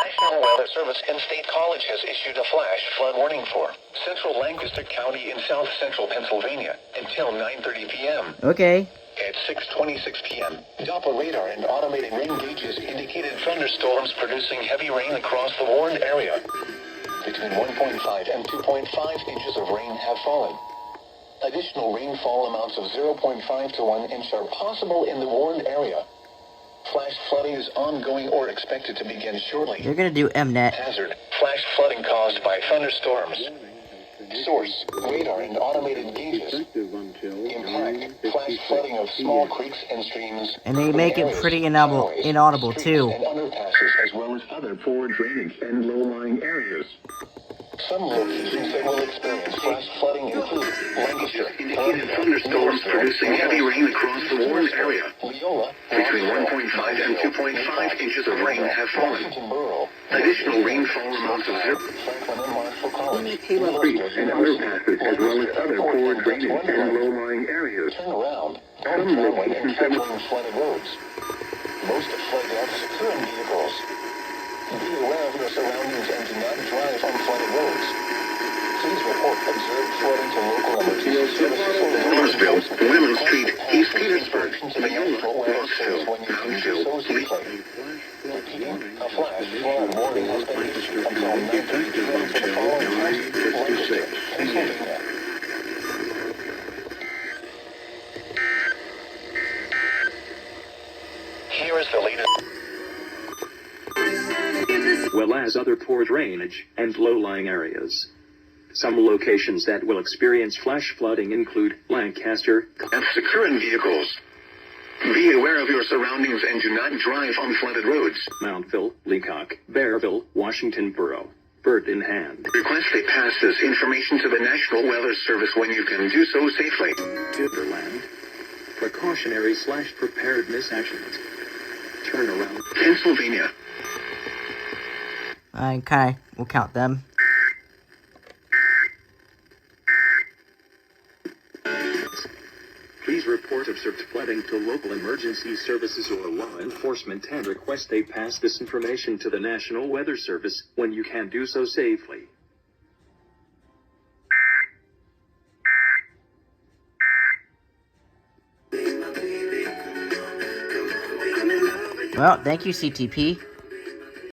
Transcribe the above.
National Weather Service in State College has issued a flash flood warning for central Lancaster County in south central Pennsylvania until 9:30 p.m. Okay. At 6:26 p.m., Doppler radar and automated rain gauges indicated thunderstorms producing heavy rain across the warned area. Between 1.5 and 2.5 inches of rain have fallen. Additional rainfall amounts of 0.5 to 1 inch are possible in the warned area. Flash flooding is ongoing or expected to begin shortly. You're gonna do Mnet. Hazard: flash flooding caused by thunderstorms. Source: radar and automated gauges. Impact: flash flooding of small creeks and streams. And they make it pretty inaudible too. And underpasses, as well as other poor drainage and low-lying areas. Some locations that will experience flash flooding include Lancaster, Indicated thunderstorms producing heavy rain across the warned area. Leola, Between 1.5 and 2.5 inches of rain have fallen. Washington Borough, Additional rainfall amounts of Franklin and Marshall College, creeks and underpasses, as well as other poor drainage and low-lying areas. Turn around. Don't travel and encountering flooded roads. Most flood deaths occur in vehicles. Be aware of your surroundings and do not drive on flooded roads. Please report observed flooding to local emergency services. Millersville, Willow Street, East Petersburg, Leola, Rossville, Rossville, Moundsville, Repeating, a flash flood warning has been issued until 9:30 p.m. for the following times: Lancaster, Pennsylvania. Here is the latest. Well as other poor drainage and low-lying areas. Some locations that will experience flash flooding include Lancaster, Deaths occur in vehicles. Be aware of your surroundings and do not drive on flooded roads. Mountville, Leacock, Bearville, Washington Borough. Bird in hand. Request they pass this information to the National Weather Service when you can do so safely. Timberland. Precautionary/preparedness actions. Turn around. Pennsylvania. We'll count them. Please report observed flooding to local emergency services or law enforcement and request they pass this information to the National Weather Service when you can do so safely. Well, thank you, CTP.